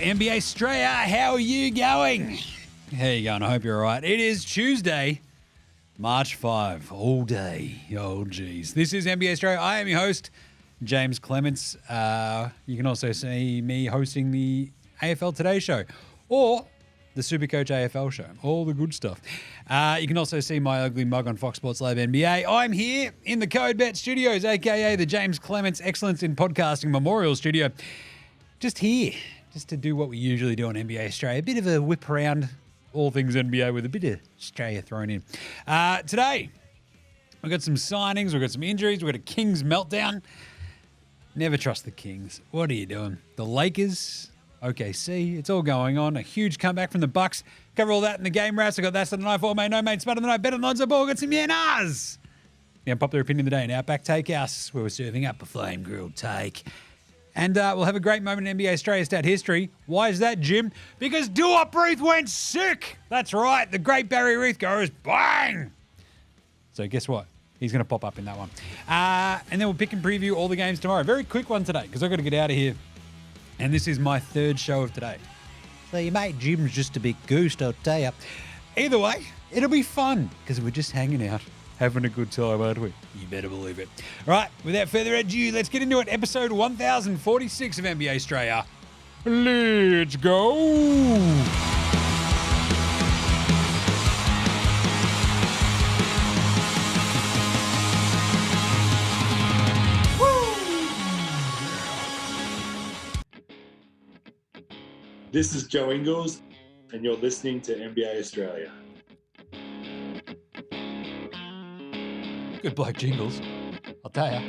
NBA Straya, how are you going? How you going? I hope you're all right. It is Tuesday, March 5, all day. Oh, geez. This is NBA Straya. I am your host, James Clements. You can also see me hosting the AFL Today show or the Supercoach AFL show, all the good stuff. You can also see my ugly mug on Fox Sports Live NBA. I'm here in the CodeBet Studios, a.k.a. the James Clements Excellence in Podcasting Memorial Studio. Just here, just to do what we usually do on NBA Straya. A bit of a whip around all things NBA with a bit of Straya thrown in. Today, we've got some signings, we've got some injuries, we've got a Kings Meltdown. Never trust the Kings. What are you doing? The Lakers, OKC, it's all going on. A huge comeback from the Bucks. Cover all that in the game wraps. I got that's the night for mate, no mate, Spud of the night, Than Lonzo Ball. Got some yenas. The Unpopular Opinion of the day in OUTBACK Takehouse, where we're serving up a flame grilled take. And we'll have a great moment in NBA Straya stat history. Why is that, Jim? Because Duop Reath went sick. That's right. The great Barry Reath goes bang. So guess what? He's going to pop up in that one. And then we'll pick and preview all the games tomorrow. Very quick one today because I've got to get out of here. And this is my third show of today. So your mate Jim's just a big goose, I'll tell you. Either way, it'll be fun because we're just hanging out, having a good time, aren't we? You better believe it. All right, without further ado, let's get into it. Episode 1046 of NBA Straya. Let's go. This is Joe Ingles, and you're listening to NBA Straya. Good bloke, Jingles. I'll tell ya.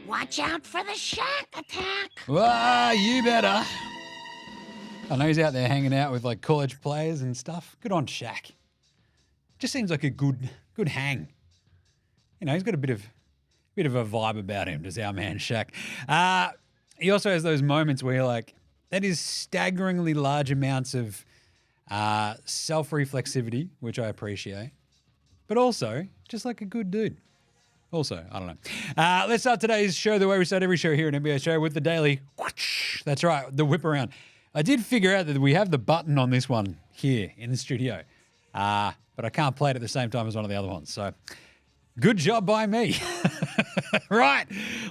Watch out for the Shaq attack. Ah, you better. I know he's out there hanging out with like college players and stuff. Good on Shaq. Just seems like a good hang. You know, he's got a bit of a vibe about him, does our man Shaq. He also has those moments where you're like, that is staggeringly large amounts of self-reflexivity, which I appreciate, but also just like a good dude. Also, I don't know. Let's start today's show the way we start every show here in NBA Show with the daily whoosh. That's right, the whip around. I did figure out that we have the button on this one here in the studio, but I can't play it at the same time as one of the other ones. So good job by me. Right,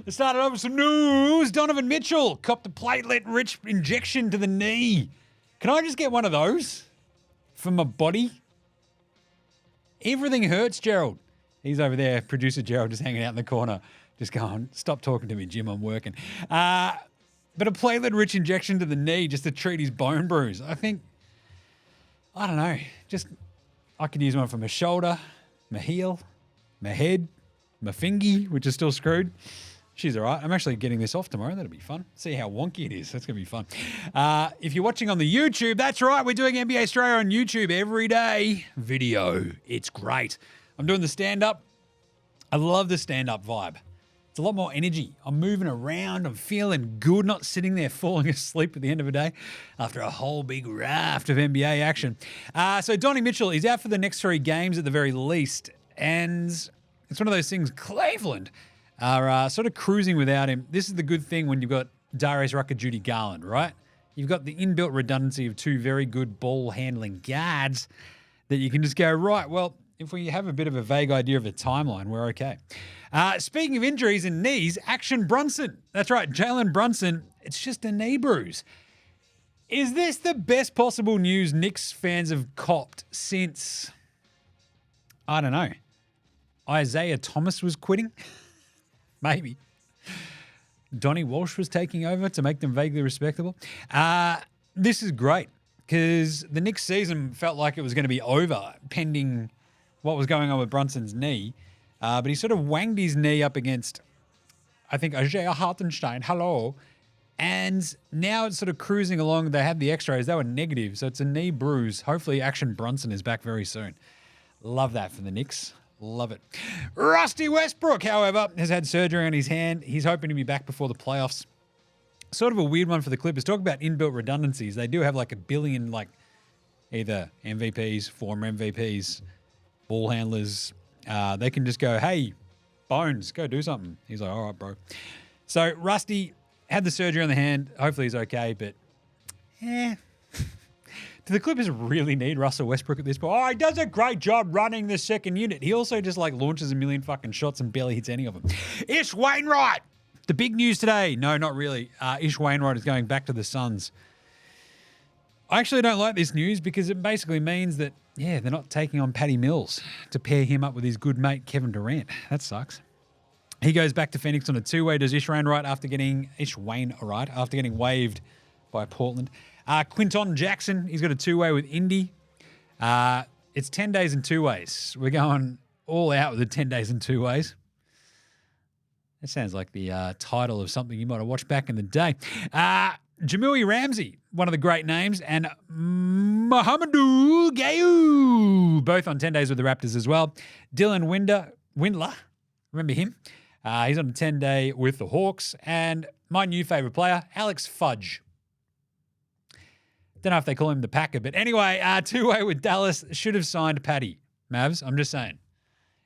let's start it off with some news. Donovan Mitchell copped a platelet-rich injection to the knee. Can I just get one of those for my body? Everything hurts, Gerald. He's over there, producer Gerald, just hanging out in the corner, just going, stop talking to me, Jim, I'm working. But a platelet-rich injection to the knee just to treat his bone bruise. I think, I don't know, just I could use one for my shoulder, my heel, my head, my fingy, which is still screwed. She's all right. I'm actually getting this off tomorrow. That'll be fun. See how wonky it is. That's going to be fun. If you're watching on the YouTube, that's right. We're doing NBA Straya on YouTube every day. Video. It's great. I'm doing the stand-up. I love the stand-up vibe. It's a lot more energy. I'm moving around. I'm feeling good, not sitting there falling asleep at the end of the day after a whole big raft of NBA action. So Donnie Mitchell is out for the next 3 games at the very least. And it's one of those things, Cleveland are sort of cruising without him. This is the good thing when you've got Darius Rucker, Judy Garland, right? You've got the inbuilt redundancy of 2 very good ball-handling guards that you can just go, right, well, if we have a bit of a vague idea of the timeline, we're okay. Speaking of injuries and knees, Action Brunson. That's right, Jalen Brunson. It's just a knee bruise. Is this the best possible news Knicks fans have copped since, I don't know, Isaiah Thomas was quitting? Maybe. Donnie Walsh was taking over to make them vaguely respectable. This is great because the Knicks season felt like it was going to be over pending what was going on with Brunson's knee. But he sort of wanged his knee up against, I think, Isaiah Hartenstein. Hello. And now it's sort of cruising along. They had the x-rays. They were negative. So it's a knee bruise. Hopefully Action Brunson is back very soon. Love that for the Knicks. Love it. Rusty Westbrook, however, has had surgery on his hand. He's hoping to be back before the playoffs. Sort of a weird one for the Clippers. Talk about inbuilt redundancies. They do have like a billion, like either MVPs, former MVPs, ball handlers. They can just go, hey, Bones, go do something. He's like, all right, bro. So Rusty had the surgery on the hand. Hopefully he's okay, but Do the Clippers really need Russell Westbrook at this point? Oh, he does a great job running the second unit. He also just like launches a million fucking shots and barely hits any of them. Ish Wainwright. The big news today. No, not really. Ish Wainwright is going back to the Suns. I actually don't like this news because it basically means that, they're not taking on Patty Mills to pair him up with his good mate Kevin Durant. That sucks. He goes back to Phoenix on a two-way. Does Ish Wainwright after getting waived by Portland. Quinton Jackson, he's got a two-way with Indy. It's 10 days and two ways. We're going all out with the 10 days and two ways. That sounds like the title of something you might have watched back in the day. Jamui Ramsey, one of the great names, and Mohamedou Gayu, both on 10 days with the Raptors as well. Dylan Windler, remember him? He's on a 10-day with the Hawks. And my new favourite player, Alex Fudge. Don't know if they call him the Packer, but anyway, two-way with Dallas. Should have signed Patty. Mavs, I'm just saying.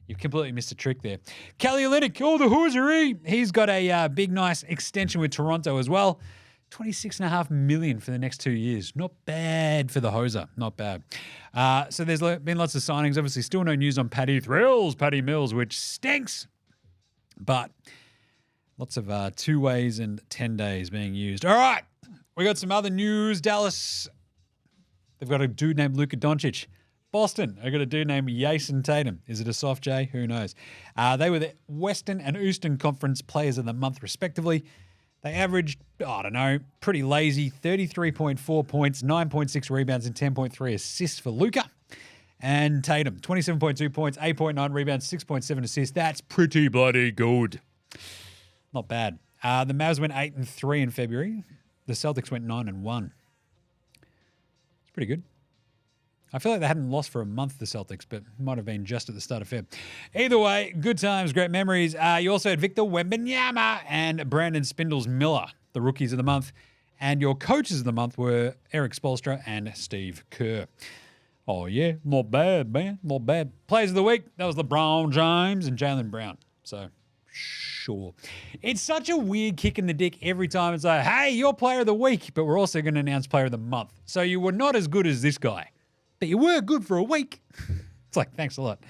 You've completely missed a trick there. Kelly Olynyk, the hoosery. He's got a big, nice extension with Toronto as well. $26.5 million for the next 2 years. Not bad for the hoser. Not bad. So there's been lots of signings. Obviously, still no news on Patty Mills, which stinks. But lots of two ways and 10 days being used. All right. We got some other news. Dallas, they've got a dude named Luka Doncic. Boston, they've got a dude named Jason Tatum. Is it a soft J? Who knows? They were the Western and Eastern Conference Players of the Month, respectively. They averaged, pretty lazy, 33.4 points, 9.6 rebounds, and 10.3 assists for Luka. And Tatum, 27.2 points, 8.9 rebounds, 6.7 assists. That's pretty bloody good. Not bad. The Mavs went 8-3 in February. The Celtics went 9-1. It's pretty good. I feel like they hadn't lost for a month, the Celtics, but might have been just at the start of Feb. Either way, good times, great memories. You also had Victor Wembanyama and Brandon Spindles-Miller, the rookies of the month. And your coaches of the month were Eric Spoelstra and Steve Kerr. Oh, yeah, not bad, man, not bad. Players of the week, that was LeBron James and Jaylen Brown. So, sure. It's such a weird kick in the dick every time it's like, hey, you're player of the week, but we're also going to announce player of the month. So you were not as good as this guy, but you were good for a week. It's like, thanks a lot.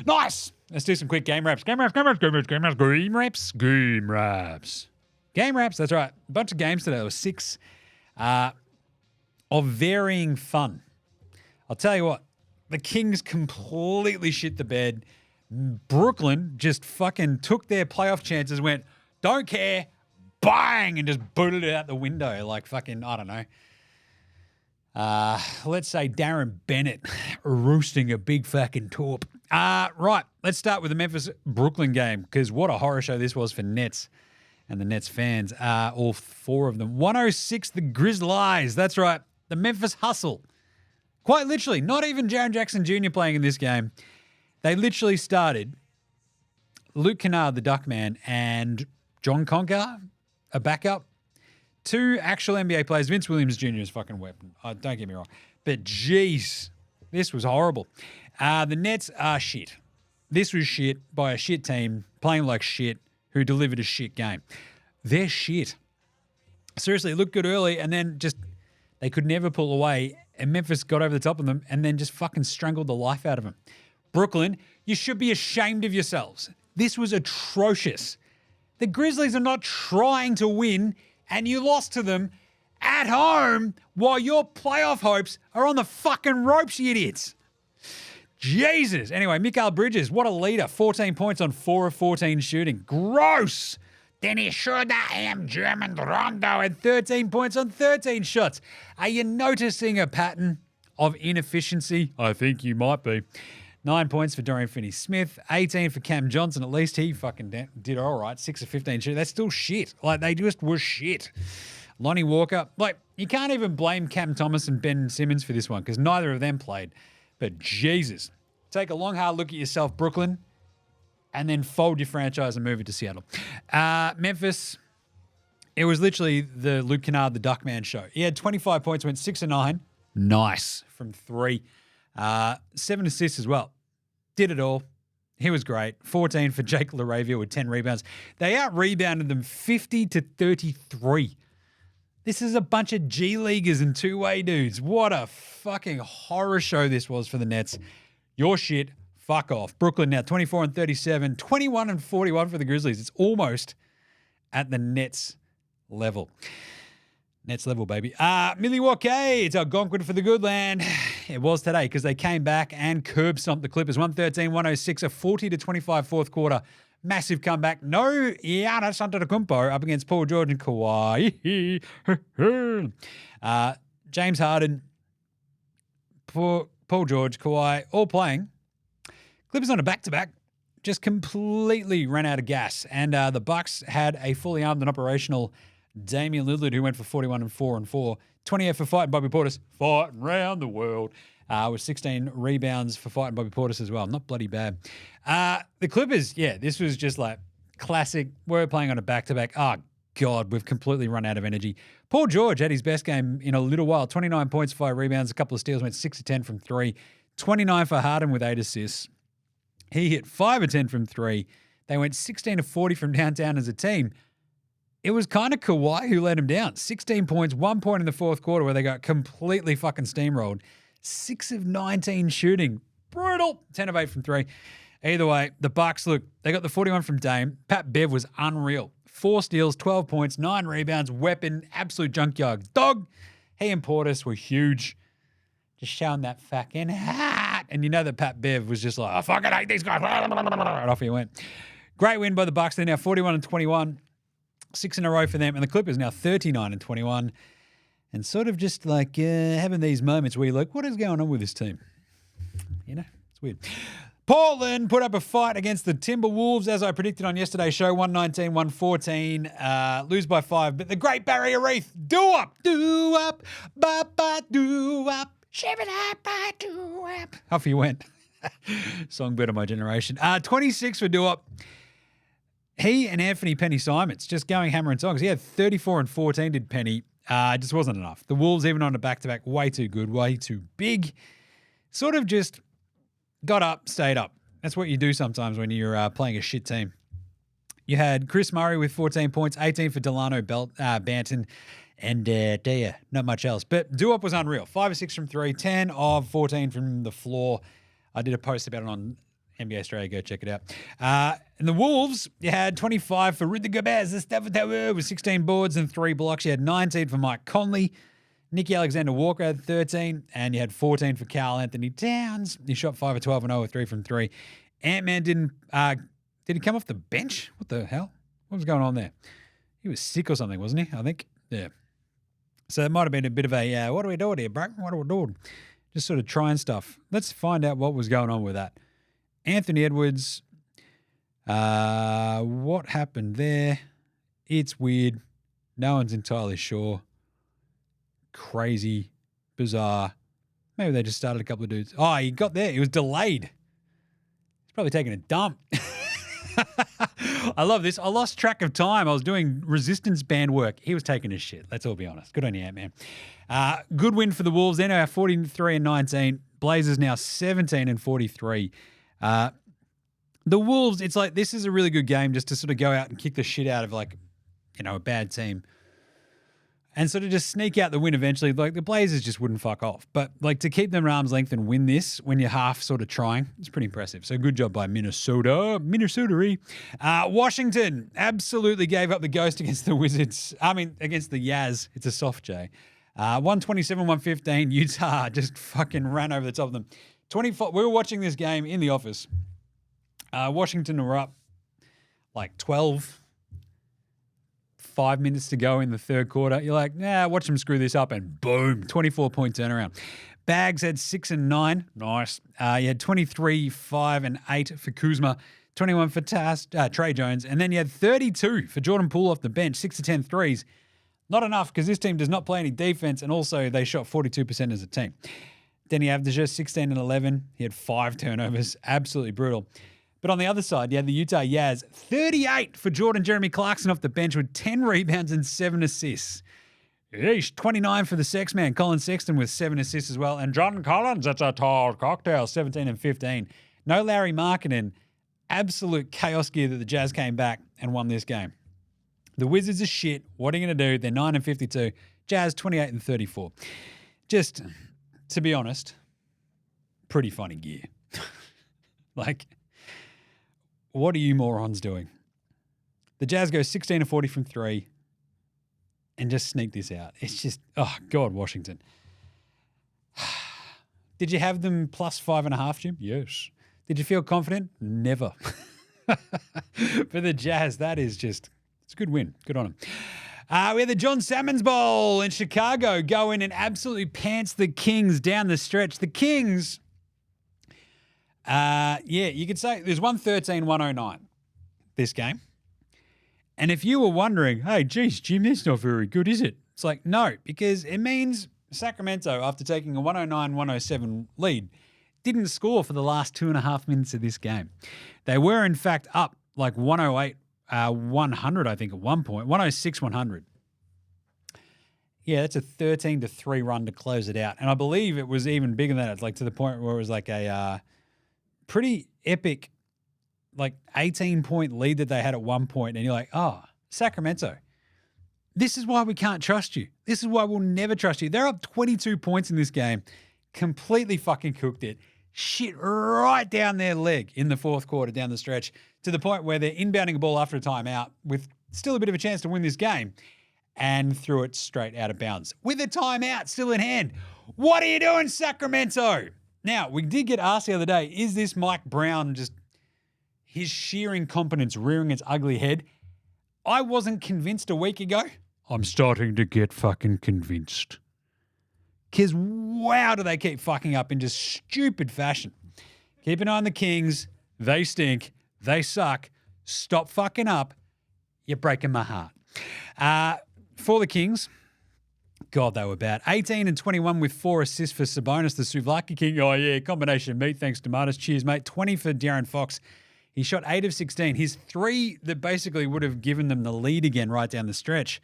Nice. Let's do some quick game wraps. Game wraps. Game wraps, that's right. A bunch of games today. There were 6 of varying fun. I'll tell you what, the Kings completely shit the bed. Brooklyn just fucking took their playoff chances, went, don't care, bang, and just booted it out the window like fucking, I don't know. Let's say Darren Bennett roosting a big fucking torp. Right, let's start with the Memphis-Brooklyn game, because what a horror show this was for Nets and the Nets fans, all 4 of them. 106, the Grizzlies. That's right, the Memphis Hustle. Quite literally, not even Jaren Jackson Jr. playing in this game. They literally started Luke Kennard, the Duckman, and John Conker, a backup. 2 actual NBA players. Vince Williams Jr. is fucking weapon. Don't get me wrong. But jeez, this was horrible. The Nets are shit. This was shit by a shit team playing like shit who delivered a shit game. They're shit. Seriously, it looked good early and then just they could never pull away. And Memphis got over the top of them and then just fucking strangled the life out of them. Brooklyn, you should be ashamed of yourselves. This was atrocious. The Grizzlies are not trying to win, and you lost to them at home while your playoff hopes are on the fucking ropes, you idiots. Jesus. Anyway, Mikal Bridges, what a leader. 14 points on 4 of 14 shooting. Gross. Then he should am German Rondo and 13 points on 13 shots. Are you noticing a pattern of inefficiency? I think you might be. 9 points for Dorian Finney-Smith, 18 for Cam Johnson. At least he fucking did all right. 6 of 15 shooting. That's still shit. Like, they just were shit. Lonnie Walker. Like, you can't even blame Cam Thomas and Ben Simmons for this one because neither of them played. But Jesus. Take a long, hard look at yourself, Brooklyn, and then fold your franchise and move it to Seattle. Memphis, it was literally the Luke Kennard, the Duckman show. He had 25 points, went 6 of 9. Nice. From 3. 7 assists as well. Did it all. He was great. 14 for Jake LaRavia with 10 rebounds. They out-rebounded them 50-33. This is a bunch of G Leaguers and two-way dudes. What a fucking horror show this was for the Nets. Your shit, fuck off. Brooklyn now 24-37, 21-41 for the Grizzlies. It's almost at the Nets level. Nets level, baby. Milwaukee, it's Algonquin for the good land. It was today because they came back and curb stomped the Clippers. 113-106, a 40-25 fourth quarter. Massive comeback. No Giannis Antetokounmpo up against Paul George and Kawhi. James Harden, Paul George, Kawhi, all playing. Clippers on a back-to-back. Just completely ran out of gas. And the Bucks had a fully armed and operational Damian Lillard, who went for 41 and 4 and 4. 28 for fighting Bobby Portis, fighting around the world. With 16 rebounds for fighting Bobby Portis as well. Not bloody bad. The Clippers, yeah, this was just like classic. We're playing on a back-to-back. Oh, God, we've completely run out of energy. Paul George had his best game in a little while. 29 points, 5 rebounds, a couple of steals, went 6 of 10 from 3. 29 for Harden with 8 assists. He hit 5 of 10 from 3. They went 16 of 40 from downtown as a team. It was kind of Kawhi who let him down. 16 points, 1 point in the fourth quarter where they got completely fucking steamrolled. 6 of 19 shooting. Brutal. 10 of 8 from 3. Either way, the Bucks, look, they got the 41 from Dame. Pat Bev was unreal. 4 steals, 12 points, 9 rebounds, weapon, absolute junkyard dog. He and Portis were huge. Just showing that fucking hat. And you know that Pat Bev was just like, I fucking hate these guys. And off he went. Great win by the Bucks. They're now 41-21. 6 in a row for them. And the Clippers now 39-21. And sort of just like having these moments where you're like, what is going on with this team? You know, it's weird. Portland put up a fight against the Timberwolves, as I predicted on yesterday's show, 119-114, lose by 5. But the Great Barrier Reef, Duop, ba-ba, Duop, shibba-da-ba, Duop. Off he went. Songbird of my generation. 26 for Duop. He and Anthony Penny Simons just going hammer and tongs. He had 34 and 14, did Penny. It just wasn't enough. The Wolves, even on a back-to-back, way too good, way too big. Sort of just got up, stayed up. That's what you do sometimes when you're playing a shit team. You had Chris Murray with 14 points, 18 for Delano Banton, and not much else. But Duop was unreal. 5 of 6 from 3, 10 of 14 from the floor. I did a post about it on NBA Straya. Go check it out. And the Wolves, you had 25 for Rudy Gobert with 16 boards and 3 blocks. You had 19 for Mike Conley. Nicky Alexander-Walker had 13, and you had 14 for Karl Anthony Towns. He shot 5 of 12 and 0 with 3 from 3. Ant-Man did he come off the bench? What the hell? What was going on there? He was sick or something, wasn't he? I think. Yeah. So it might have been a bit of a, what are we doing here, bro? What are we doing? Just sort of trying stuff. Let's find out what was going on with that. Anthony Edwards, what happened there? It's weird. No one's entirely sure. Crazy, bizarre. Maybe they just started a couple of dudes. Oh, he got there. He was delayed. He's probably taking a dump. I love this. I lost track of time. I was doing resistance band work. He was taking his shit. Let's all be honest. Good on you, Ant-Man. Good win for the Wolves. They're now 43 and 19. Blazers now 17 and 43. The Wolves, it's like this is a really good game just to sort of go out and kick the shit out of like, you know, a bad team. And sort of just sneak out the win eventually. Like the Blazers just wouldn't fuck off. But like to keep them at arm's length and win this when you're half sort of trying, it's pretty impressive. So good job by Minnesota. Washington absolutely gave up the ghost against the Wizards. Against the Jazz. It's a soft J. 127-115. Utah just fucking ran over the top of them. 24. We were watching this game in the office. Washington were up like 12. 5 minutes to go in the third quarter. You're like, watch them screw this up, and boom, 24-point turnaround. Bags had 6 and 9. Nice. You had 23, 5 and 8 for Kuzma, 21 for Trey Jones, and then you had 32 for Jordan Poole off the bench, 6 of 10 threes. Not enough because this team does not play any defense, and also they shot 42% as a team. Then he averaged just 16 and 11. He had 5 turnovers. Absolutely brutal. But on the other side, you had the Utah Jazz, 38 for Jeremy Clarkson off the bench with 10 rebounds and 7 assists. Yeesh, 29 for the sex man, Colin Sexton with 7 assists as well. And John Collins, that's a tall cocktail, 17 and 15. No Larry Markkinen. Absolute chaos gear that the Jazz came back and won this game. The Wizards are shit. What are you going to do? They're 9 and 52. Jazz 28 and 34. Just, to be honest, pretty funny gear. Like, what are you morons doing? The Jazz go 16 of 40 from 3 and just sneak this out. It's just, oh, God, Washington. Did you have them plus 5.5, Jim? Yes. Did you feel confident? Never. For the Jazz, that is just, it's a good win. Good on them. We had the John Salmons Bowl in Chicago go in and absolutely pants the Kings down the stretch. The Kings, you could say there's 113-109 this game. And if you were wondering, hey, geez, Jim, that's not very good, is it? It's like, no, because it means Sacramento, after taking a 109-107 lead, didn't score for the last 2.5 minutes of this game. They were, in fact, up like 108 100, I think, at one point. 106-100. Yeah, that's a 13-3 run to close it out. And I believe it was even bigger than that. It's like to the point where it was like a pretty epic, like 18-point lead that they had at one point. And you're like, oh, Sacramento, this is why we can't trust you. This is why we'll never trust you. They're up 22 points in this game. Completely fucking cooked it. Shit right down their leg in the fourth quarter down the stretch to the point where they're inbounding a ball after a timeout with still a bit of a chance to win this game and threw it straight out of bounds with a timeout still in hand. What are you doing, Sacramento? Now, we did get asked the other day, is this Mike Brown just his sheer incompetence rearing its ugly head? I wasn't convinced a week ago. I'm starting to get fucking convinced. Because wow, do they keep fucking up in just stupid fashion. Keep an eye on the Kings. They stink. They suck. Stop fucking up. You're breaking my heart. For the Kings, God, they were bad. 18 and 21 with 4 assists for Sabonis, the Souvlaki King. Oh, yeah, combination of meat. Thanks, tomatoes. Cheers, mate. 20 for De'Aaron Fox. He shot 8 of 16. His 3 that basically would have given them the lead again right down the stretch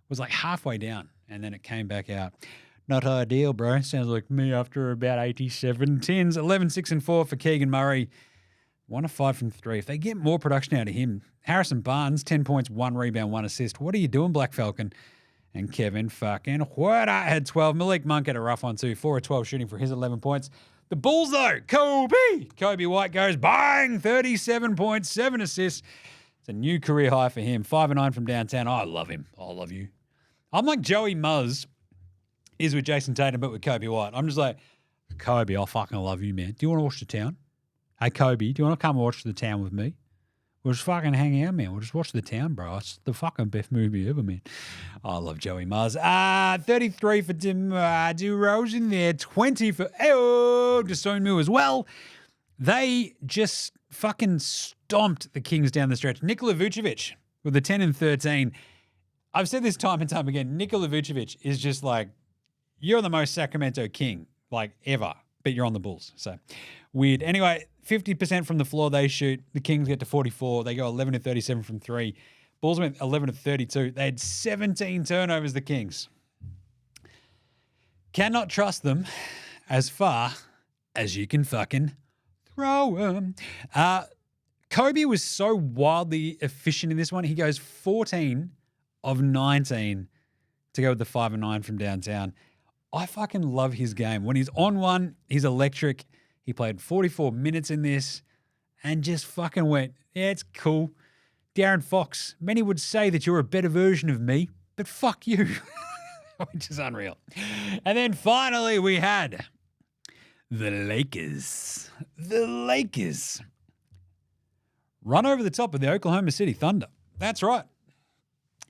was like halfway down, and then it came back out. Not ideal, bro. Sounds like me after about 87 tens. 11, 6, and 4 for Keegan Murray. 1 of 5 from 3. If they get more production out of him, Harrison Barnes, 10 points, 1 rebound, 1 assist. What are you doing, Black Falcon? And Kevin fucking Huerta had 12. Malik Monk had a rough one too. 4 of 12 shooting for his 11 points. The Bulls, though, Kobe White goes bang, 37 points, 7 assists. It's a new career high for him. 5 and 9 from downtown. I love him. I love you. I'm like Joey Muzz is with Jason Tatum, but with Kobe White. I'm just like, Kobe, I fucking love you, man. Do you want to watch The Town? Hey, Kobe, do you want to come watch The Town with me? We'll just fucking hang out, man. We'll just watch The Town, bro. It's the fucking best movie ever, man. I love Joey Muzz. 33 for DeRozan there. 20 for Desonmu as well. They just fucking stomped the Kings down the stretch. Nikola Vucevic with a 10 and 13. I've said this time and time again. Nikola Vucevic is just like, you're the most Sacramento King, like, ever, but you're on the Bulls. So, weird. Anyway, 50% from the floor they shoot. The Kings get to 44. They go 11 to 37 from 3. Bulls went 11 to 32. They had 17 turnovers, the Kings. Cannot trust them as far as you can fucking throw them. Kobe was so wildly efficient in this one. He goes 14 of 19 to go with the 5 and 9 from downtown. I fucking love his game. When he's on one, he's electric. He played 44 minutes in this and just fucking went, yeah, it's cool. De'Aaron Fox, many would say that you're a better version of me, but fuck you, which is unreal. And then finally we had the Lakers. The Lakers run over the top of the Oklahoma City Thunder. That's right.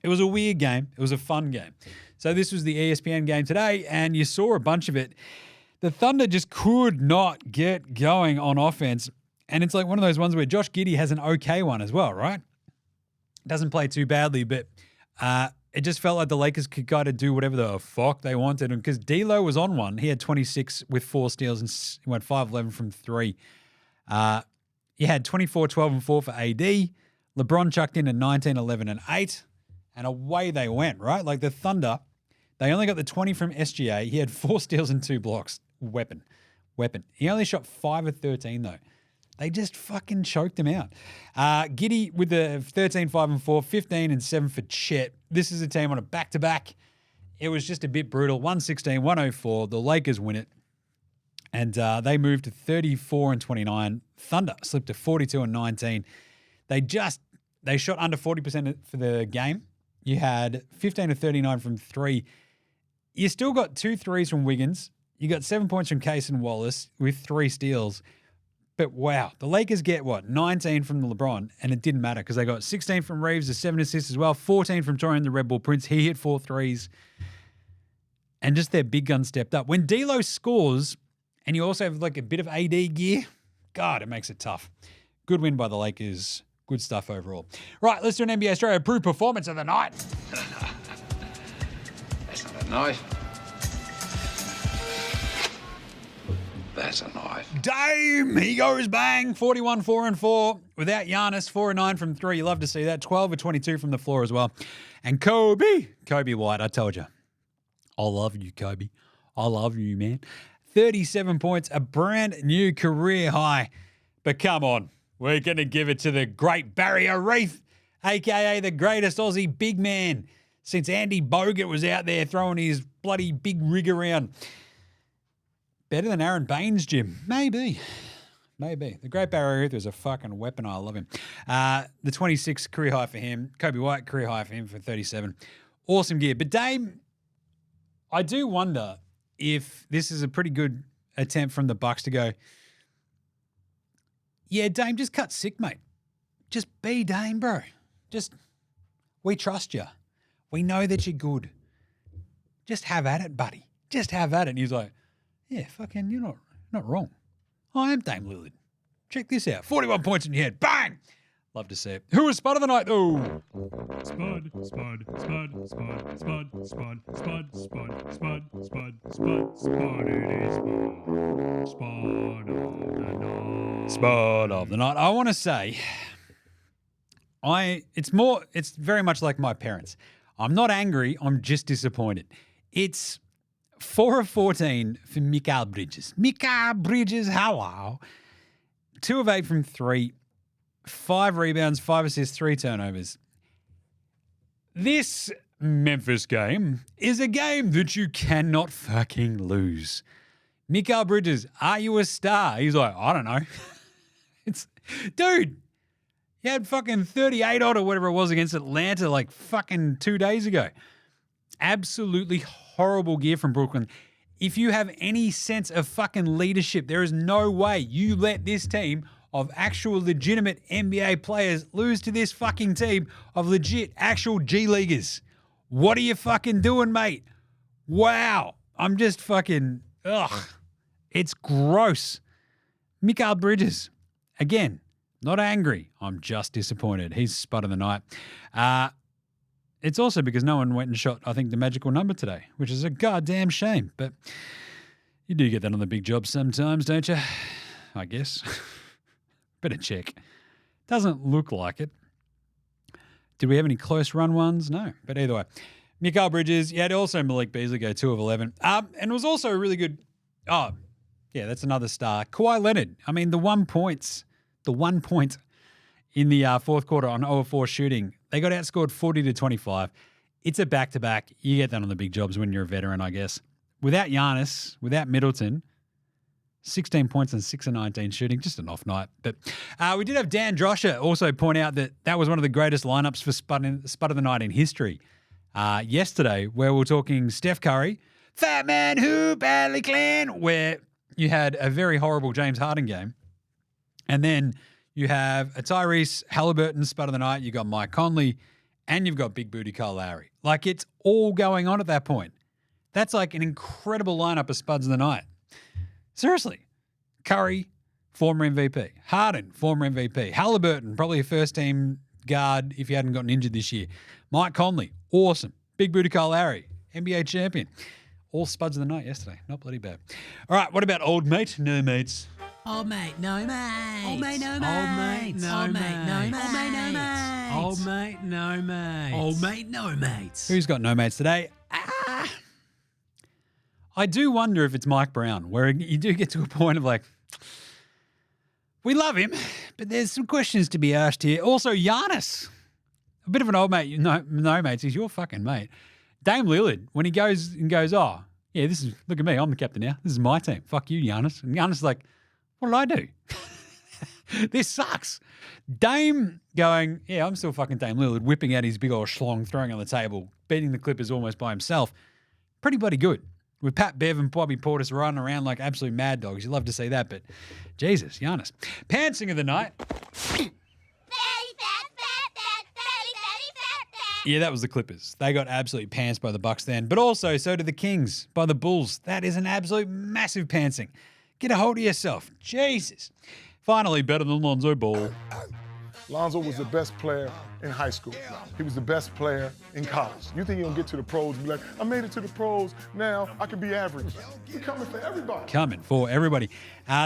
It was a weird game. It was a fun game. So this was the ESPN game today, and you saw a bunch of it. The Thunder just could not get going on offense, and it's like one of those ones where Josh Giddey has an okay one as well, right? Doesn't play too badly, but it just felt like the Lakers could kind of do whatever the fuck they wanted. And because D'Lo was on one, he had 26 with 4 steals and he went 5-11 from 3. You had 24, 12, and 4 for AD. LeBron chucked in a 19, 11, and 8. And away they went, right? Like the Thunder, they only got the 20 from SGA. He had 4 steals and 2 blocks. Weapon. He only shot 5 of 13, though. They just fucking choked him out. Giddey with the 13, 5, and 4, 15, and 7 for Chet. This is a team on a back-to-back. it was just a bit brutal. 116-104. The Lakers win it. And they moved to 34-29. Thunder slipped to 42-19. They shot under 40% for the game. You had 15-39 from three. You still got 2 threes from Wiggins. You got 7 points from Case and Wallace with 3 steals. But wow, the Lakers get 19 from the LeBron, and it didn't matter because they got 16 from Reeves, the 7 assists as well, 14 from Torian the Red Bull Prince. He hit 4 threes. And just their big gun stepped up. When D'Lo scores, and you also have like a bit of AD gear, God, it makes it tough. Good win by the Lakers. Good stuff overall. Right, let's do an NBA Straya approved performance of the night. That's not a knife. That's a knife. Dame, he goes bang. 41, 4-4. Without Giannis, 4-9 from 3. You love to see that. 12-22 from the floor as well. And Kobe White, I told you. I love you, Kobe. I love you, man. 37 points, a brand new career high. But come on, we're going to give it to the great Barrier Reath, a.k.a. the greatest Aussie big man since Andy Bogut was out there throwing his bloody big rig around. Better than Aaron Baines, Jim. Maybe. The great Barrier Reath was a fucking weapon. I love him. The 26 career high for him. Kobe White career high for him for 37. Awesome gear. But Dame, I do wonder if this is a pretty good attempt from the Bucks to go, yeah, Dame, just cut sick, mate. Just be Dame, bro. We trust you. We know that you're good. Just have at it, buddy. Just have at it. And he's like, yeah, fucking, you're not wrong. I am Dame Lillard. Check this out. 41 points in your head. Bang! Love to see it. Who was Spud of the night, though? Spud of the night. It is Spud of the night. Spud of the night. I want to say, it's very much like my parents. I'm not angry. I'm just disappointed. It's 4 of 14 for Mikal Bridges. Mikal Bridges, hello. 2 of 8 from 3. 5 rebounds, 5 assists, 3 turnovers. This Memphis game is a game that you cannot fucking lose. Mikal Bridges, are you a star? He's like, I don't know. Dude, he had fucking 38 odd or whatever it was against Atlanta like fucking 2 days ago. Absolutely horrible gear from Brooklyn. If you have any sense of fucking leadership, there is no way you let this team of actual legitimate NBA players lose to this fucking team of legit actual G Leaguers. What are you fucking doing, mate? Wow. I'm just fucking, it's gross. Mikal Bridges, again, not angry. I'm just disappointed. He's Spud of the night. It's also because no one went and shot, I think, the magical number today, which is a goddamn shame. But you do get that on the big jobs sometimes, don't you? I guess. Better check. Doesn't look like it. Did we have any close run ones? No. But either way, Mikal Bridges. You had also Malik Beasley go 2 of 11. And it was also a really good. Oh, yeah, that's another star. Kawhi Leonard. I mean, the 1 point in the fourth quarter on 0 of 4 shooting. They got outscored 40-25. It's a back-to-back. You get that on the big jobs when you're a veteran, I guess. Without Giannis, without Middleton, 16 points and 6 of 19 shooting, just an off night. But we did have Dan Droscher also point out that was one of the greatest lineups for Spud of the night in history. Yesterday, where we're talking Steph Curry, Fat Man Who Badly Clan, where you had a very horrible James Harden game. And then you have a Tyrese Halliburton Spud of the night. You got Mike Conley, and you've got Big Booty Kyle Lowry. Like, it's all going on at that point. That's like an incredible lineup of Spuds of the night. Seriously. Curry, former MVP. Harden, former MVP. Halliburton, probably a first-team guard if you hadn't gotten injured this year. Mike Conley, awesome. Big Booty Kyle Lowry, NBA champion. All Spuds of the night yesterday. Not bloody bad. All right, what about old mate? No mates. Old mate, no mate. Old mate, no Old mate, mates. no Old mate, no mates. mates. Old mate, no mates. Old mate, no mates. Who's got no mates today? I do wonder if it's Mike Brown, where you do get to a point of like, we love him, but there's some questions to be asked here. Also, Giannis, a bit of an old mate. No mates, he's your fucking mate. Dame Lillard, when he goes and goes, oh, yeah, look at me, I'm the captain now. This is my team. Fuck you, Giannis. And Giannis is like, what did I do? This sucks. Dame going, yeah, I'm still fucking Dame Lillard, whipping out his big old schlong, throwing on the table, beating the Clippers almost by himself. Pretty bloody good. With Pat Bev and Bobby Portis running around like absolute mad dogs. You love to see that, but Jesus, Giannis. Pantsing of the night. Yeah, that was the Clippers. They got absolutely pants by the Bucks then. But also, so did the Kings by the Bulls. That is an absolute massive pantsing. Get a hold of yourself. Jesus. Finally, better than Lonzo Ball. Lonzo was the best player in high school. He was the best player in college. You think he'll get to the pros and be like, I made it to the pros, now I can be average. He's coming for everybody. Coming for everybody.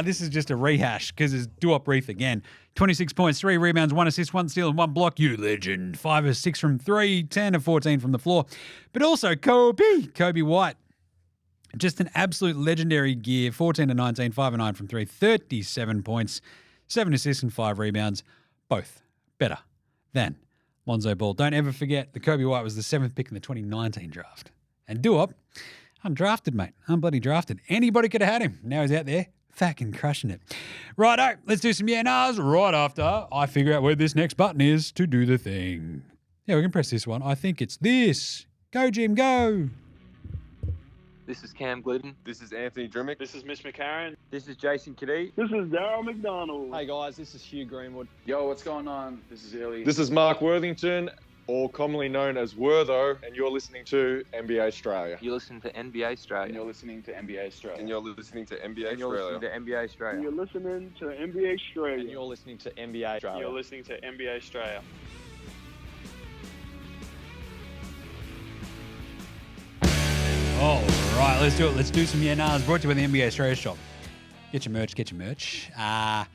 This is just a rehash because it's Duop Reath again. 26 points, 3 rebounds, 1 assist, 1 steal, and 1 block. You legend. 5 of 6 from 3, 10 of 14 from the floor. But also Kobe White. Just an absolute legendary gear. 14 of 19, 5 of 9 from 3, 37 points, 7 assists, and 5 rebounds. Both better than Lonzo Ball. Don't ever forget that Kobe White was the 7th pick in the 2019 draft. And Duop, undrafted, mate. Unbloody drafted. Anybody could have had him. Now he's out there fucking crushing it. Righto, let's do some yeah-nahs right after I figure out where this next button is to do the thing. Yeah, we can press this one. I think it's this. Go, Jim, go. This is Cam Glidden. This is Anthony Drimmick. This is Mitch McCarron. This is Jason Kadee. This is Daryl McDonald. Hey guys, this is Hugh Greenwood. Yo, what's going on? This is Illy. This is Mark Worthington, or commonly known as Wortho, and you're listening to NBA Straya. You're listening to NBA Straya. And you're listening to NBA Straya. And you're listening to NBA and you're listening to NBA Straya. And you're listening to NBA Straya. And you're listening to NBA Straya. You're listening to NBA Straya. All right, let's do it. Let's do some yeah-nahs. Brought to you by the NBA Straya shop. Get your merch, get your merch. Yeah,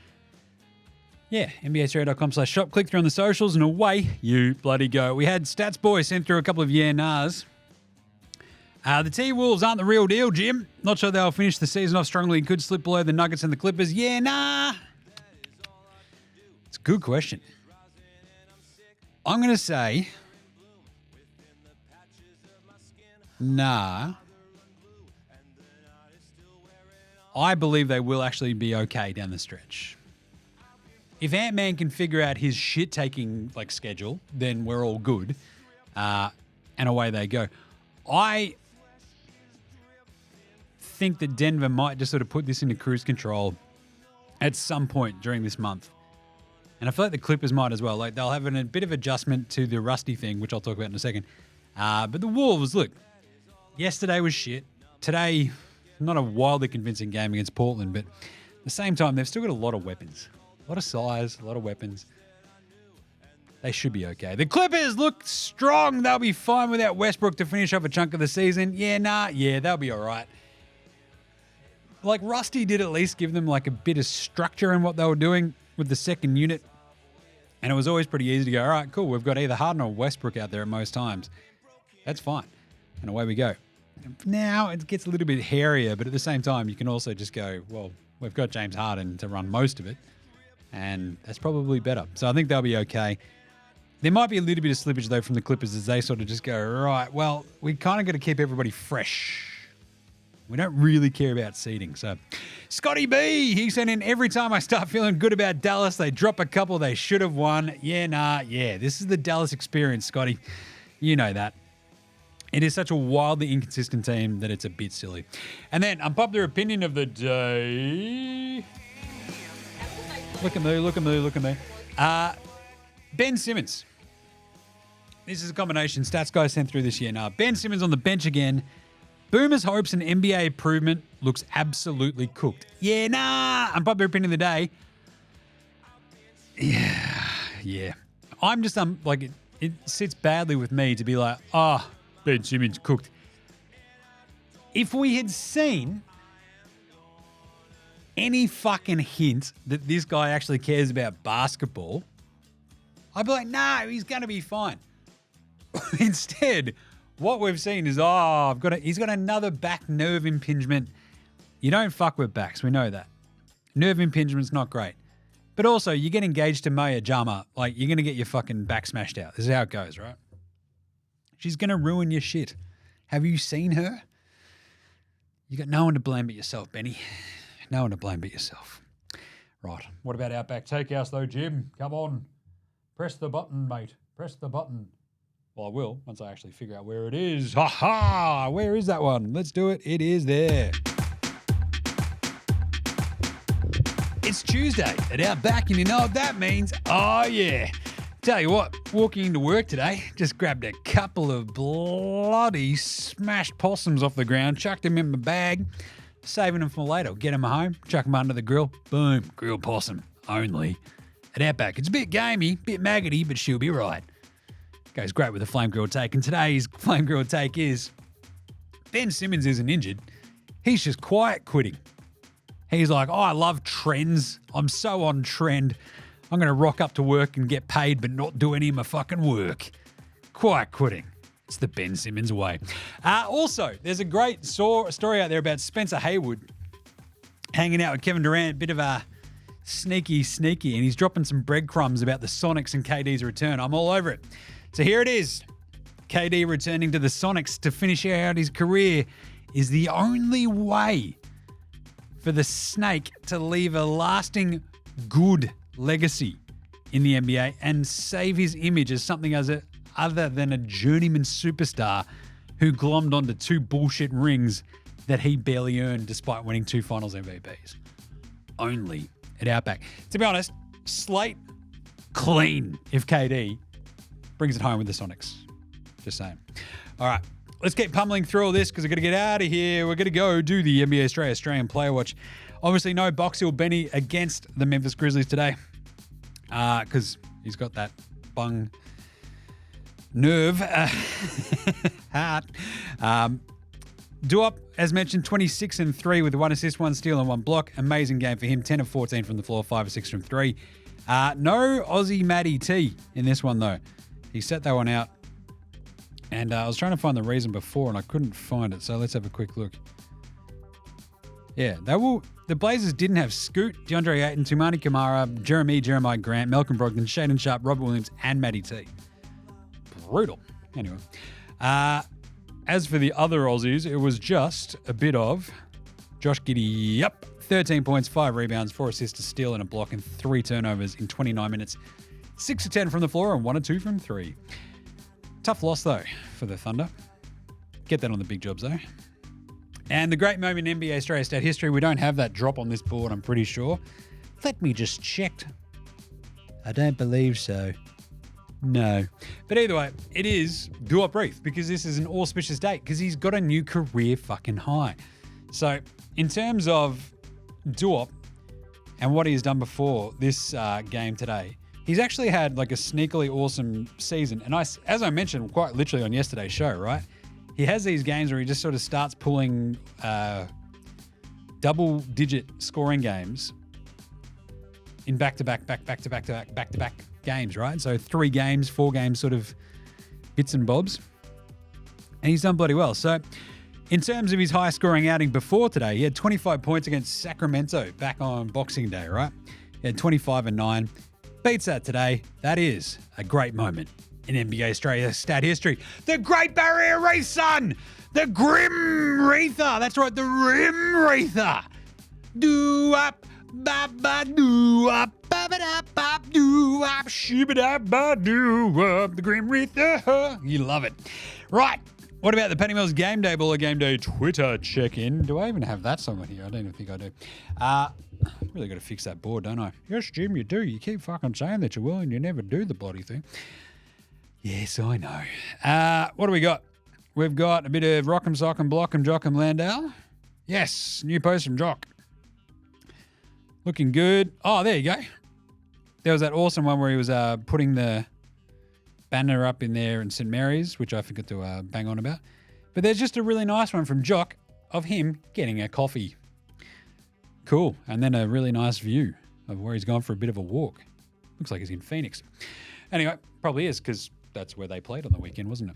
NBAstraya.com/shop. Click through on the socials and away you bloody go. We had Stats Boy sent through a couple of yeah-nahs. The T-Wolves aren't the real deal, Jim. Not sure they'll finish the season off strongly and could slip below the Nuggets and the Clippers. Yeah, nah. It's a good question. I'm going to say, nah. I believe they will actually be okay down the stretch. If Ant-Man can figure out his shit-taking schedule, then we're all good. And away they go. I think that Denver might just sort of put this into cruise control at some point during this month. And I feel like the Clippers might as well. They'll have a bit of adjustment to the rusty thing, which I'll talk about in a second. But the Wolves, look, yesterday was shit. Today, not a wildly convincing game against Portland, but at the same time, they've still got a lot of weapons. A lot of size, a lot of weapons. They should be okay. The Clippers look strong. They'll be fine without Westbrook to finish off a chunk of the season. Yeah, they'll be all right. Rusty did at least give them a bit of structure in what they were doing with the second unit. And it was always pretty easy to go, all right, cool, we've got either Harden or Westbrook out there at most times. That's fine. And away we go. Now it gets a little bit hairier, but at the same time, you can also just go, well, we've got James Harden to run most of it. And that's probably better. So I think they'll be okay. There might be a little bit of slippage, though, from the Clippers as they sort of just go, right, well, we kind of got to keep everybody fresh. We don't really care about seeding. So Scotty B, he sent in, every time I start feeling good about Dallas, they drop a couple they should have won. Yeah, this is the Dallas experience, Scotty. You know that. It is such a wildly inconsistent team that it's a bit silly. And then, unpopular opinion of the day. Look at me. Ben Simmons. This is a combination. Stats guy sent through this year now. Ben Simmons on the bench again. Boomer's hopes and NBA improvement looks absolutely cooked. Unpopular opinion of the day. Yeah. I'm just, it sits badly with me to be like, Ben Simmons cooked. If we had seen any fucking hint that this guy actually cares about basketball, I'd be like, no, he's going to be fine. Instead, what we've seen is, he's got another back nerve impingement. You don't fuck with backs. We know that. Nerve impingement's not great. But also, you get engaged to Maya Jama, you're going to get your fucking back smashed out. This is how it goes, right? She's going to ruin your shit. Have you seen her? You got no one to blame but yourself, Benny. No one to blame but yourself. Right. What about Outback Takehouse, though, Jim? Come on. Press the button, mate. Press the button. Well, I will once I actually figure out where it is. Ha ha! Where is that one? Let's do it. It is there. It's Tuesday at Outback, and you know what that means? Oh, yeah. Tell you what, walking into work today, just grabbed a couple of bloody smashed possums off the ground, chucked them in my bag, saving them for later. Get them home, chuck them under the grill. Boom, grilled possum only at Outback. It's a bit gamey, bit maggoty, but she'll be right. Goes great with a flame grilled take, and today's flame grilled take is Ben Simmons isn't injured. He's just quiet quitting. He's like, oh, I love trends. I'm so on trend. I'm going to rock up to work and get paid but not do any of my fucking work. Quiet quitting. It's the Ben Simmons way. Also, there's a great story out there about Spencer Haywood hanging out with Kevin Durant, bit of a sneaky, and he's dropping some breadcrumbs about the Sonics and KD's return. I'm all over it. So here it is. KD returning to the Sonics to finish out his career is the only way for the Snake to leave a lasting good legacy in the NBA and save his image as something other than a journeyman superstar who glommed onto 2 bullshit rings that he barely earned despite winning 2 finals MVPs. Only at Outback. To be honest, slate clean if KD brings it home with the Sonics. Just saying. All right. Let's keep pummeling through all this because we're going to get out of here. We're going to go do the NBA Straya Australian Player Watch. Obviously, no Box Hill Benny against the Memphis Grizzlies today because he's got that bung nerve heart. Duop, as mentioned, 26 and 3 with 1 assist, 1 steal and 1 block. Amazing game for him. 10 of 14 from the floor, 5 of 6 from 3. No Aussie Matty T in this one, though. He set that one out. And I was trying to find the reason before, and I couldn't find it. So let's have a quick look. Yeah, the Blazers didn't have Scoot, DeAndre Ayton, Tumani Kamara, Jeremiah Grant, Malcolm Brogdon, Shaedon Sharp, Robert Williams, and Matty T. Brutal. Anyway. As for the other Aussies, it was just a bit of Josh Giddey. Yep. 13 points, 5 rebounds, 4 assists, a steal, and a block, and 3 turnovers in 29 minutes. 6 of 10 from the floor and 1 of 2 from 3. Tough loss, though, for the Thunder. Get that on the big jobs, though. And the great moment in NBA Straya stat history, we don't have that drop on this board, I'm pretty sure. Let me just check. I don't believe so. No. But either way, it is Duop Reath because this is an auspicious date because he's got a new career fucking high. So in terms of Duop and what he's done before this game today, he's actually had like a sneakily awesome season. And as I mentioned quite literally on yesterday's show, right? He has these games where he just sort of starts pulling double-digit scoring games in back-to-back games, right? So 3 games, 4 games, sort of bits and bobs. And he's done bloody well. So in terms of his high-scoring outing before today, he had 25 points against Sacramento back on Boxing Day, right? He had 25 and 9. Beats that today. That is a great moment in NBA Straya stat history. The Great Barrier Reef, son! The Grim Reather! That's right, the Rim Reather! Do-up, ba-ba-do-up, ba-ba-da-bop, do-up, shoo-ba-da-ba-do-up, the Grim Reather. You love it. Right, what about the Penny Mills Game Day Baller Game Day Twitter check-in? Do I even have that song on here? I don't even think I do. Really got to fix that board, don't I? Yes, Jim, you do. You keep fucking saying that you will and you never do the bloody thing. Yes, I know. What do we got? We've got a bit of Rock'em Sock'em Block'em Jock'em Landau. Yes, new post from Jock. Looking good. Oh, there you go. There was that awesome one where he was putting the banner up in there in St. Mary's, which I forgot to bang on about. But there's just a really nice one from Jock of him getting a coffee. Cool. And then a really nice view of where he's gone for a bit of a walk. Looks like he's in Phoenix. Anyway, probably is because that's where they played on the weekend, wasn't it?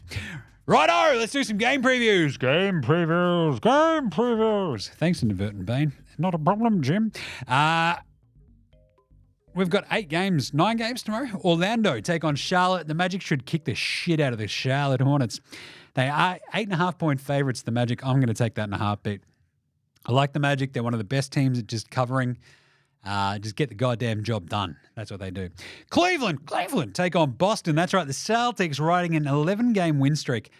Righto, let's do some game previews. Game previews. Thanks, Inadvertent Bane. Not a problem, Jim. We've got 9 games tomorrow. Orlando take on Charlotte. The Magic should kick the shit out of the Charlotte Hornets. They are 8.5-point favorites, the Magic. I'm going to take that in a heartbeat. I like the Magic. They're one of the best teams at just covering. Just get the goddamn job done. That's what they do. Cleveland take on Boston. That's right. The Celtics riding an 11-game win streak.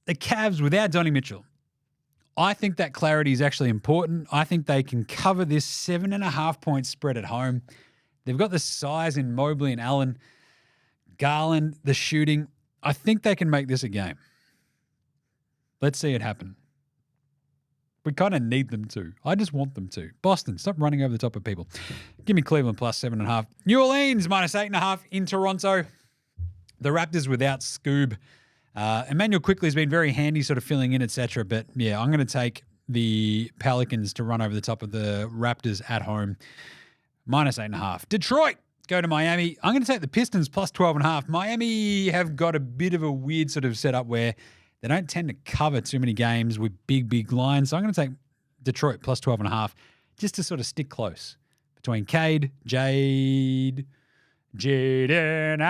The Cavs without Donnie Mitchell. I think that clarity is actually important. I think they can cover this 7.5-point spread at home. They've got the size in Mobley and Allen. Garland, the shooting. I think they can make this a game. Let's see it happen. We kind of need them to. I just want them to. Boston, stop running over the top of people. Give me Cleveland plus 7.5. New Orleans minus 8.5 in Toronto. The Raptors without Scoob. Emmanuel quickly has been very handy sort of filling in, etc. But, yeah, I'm going to take the Pelicans to run over the top of the Raptors at home. Minus 8.5. Detroit, go to Miami. I'm going to take the Pistons plus 12.5. Miami have got a bit of a weird sort of setup where they don't tend to cover too many games with big lines. So I'm going to take Detroit plus 12.5 just to sort of stick close between Cade, Jaden, and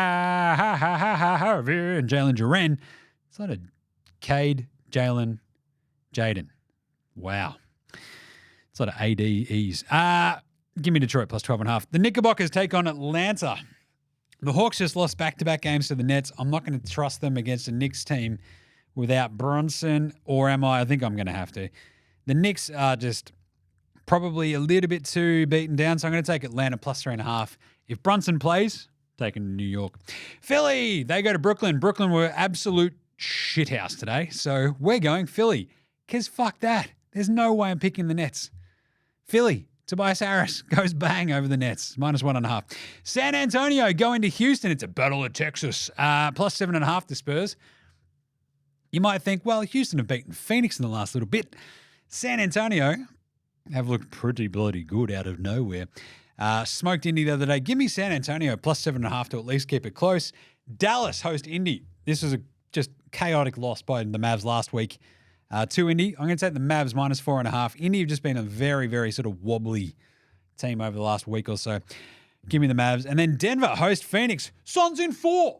Jalen Duren. It's not a Cade, Jalen, Jaden. Wow. It's a lot of ADEs. Give me Detroit plus 12.5. The Knickerbockers take on Atlanta. The Hawks just lost back-to-back games to the Nets. I'm not going to trust them against a Knicks team without Brunson, or am I? I think I'm going to have to. The Knicks are just probably a little bit too beaten down, so I'm going to take Atlanta plus 3.5. If Brunson plays, taking New York. Philly, they go to Brooklyn. Brooklyn were absolute shithouse today, so we're going Philly. Because fuck that. There's no way I'm picking the Nets. Philly. Tobias Harris goes bang over the Nets, minus 1.5. San Antonio going to Houston. It's a battle of Texas. Plus 7.5 to Spurs. You might think, well, Houston have beaten Phoenix in the last little bit. San Antonio have looked pretty bloody good out of nowhere. Smoked Indy the other day. Give me San Antonio plus 7.5 to at least keep it close. Dallas host Indy. This was a just chaotic loss by the Mavs last week. To Indy, I'm going to take the Mavs minus 4.5. Indy have just been a very, very sort of wobbly team over the last week or so. Give me the Mavs. And then Denver host Phoenix. Suns in 4.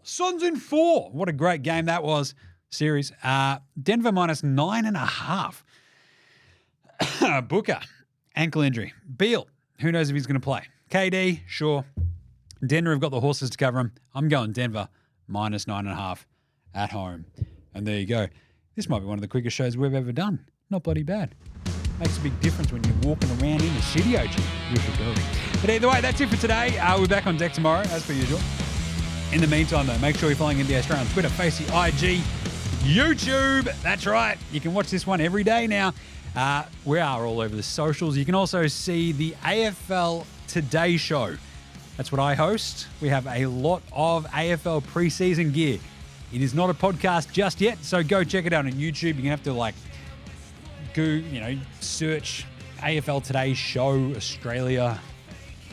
What a great game that was. Series. Denver minus 9.5. Booker, ankle injury. Beal, who knows if he's going to play. KD, sure. Denver have got the horses to cover him. I'm going Denver minus 9.5 at home. And there you go. This might be one of the quickest shows we've ever done. Not bloody bad. Makes a big difference when you're walking around in the city, OG. But either way, that's it for today. We're back on deck tomorrow, as per usual. In the meantime, though, make sure you're following NBA Straya on Twitter, Facey, IG, YouTube. That's right. You can watch this one every day now. We are all over the socials. You can also see the AFL Today show. That's what I host. We have a lot of AFL preseason gear. It is not a podcast just yet, so go check it out on YouTube. You're going to have to search AFL Today show, Australia,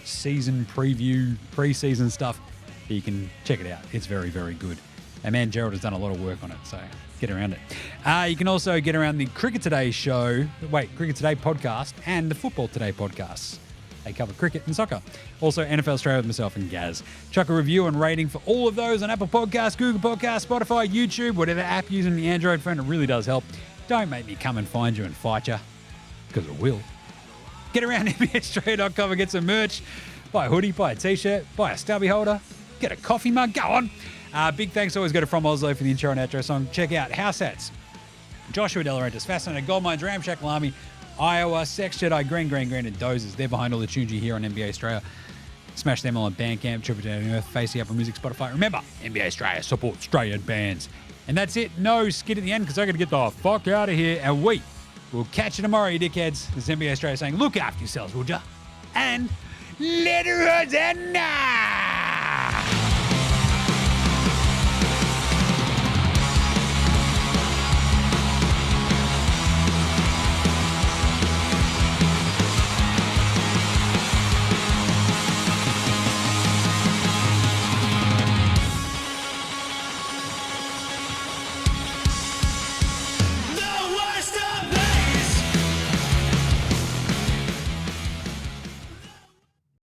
season preview, preseason stuff. You can check it out. It's very, very good. And man, Gerald has done a lot of work on it, so get around it. You can also get around the Cricket Today podcast and the Football Today podcasts. They cover cricket and soccer. Also, NFL Australia with myself and Gaz. Chuck a review and rating for all of those on Apple Podcasts, Google Podcasts, Spotify, YouTube, whatever app using the Android phone. It really does help. Don't make me come and find you and fight you, because I will. Get around NBAstraya.com and get some merch. Buy a hoodie, buy a t-shirt, buy a stubby holder, get a coffee mug. Go on. Big thanks always go to From Oslo for the intro and outro song. Check out House Hats, Joshua De Laurentiis, Fascinated Goldmines, Ramshackle Army, Iowa, Sex Jedi, Green, and Dozers. They're behind all the tunes you hear on NBA Straya. Smash them all on Bandcamp, Triple J Earth, Facey Apple Music, Spotify. Remember, NBA Straya support Australian bands. And that's it. No skid at the end because I got to get the fuck out of here. And we will catch you tomorrow, you dickheads. This is NBA Straya saying, look after yourselves, would ya? And let her night.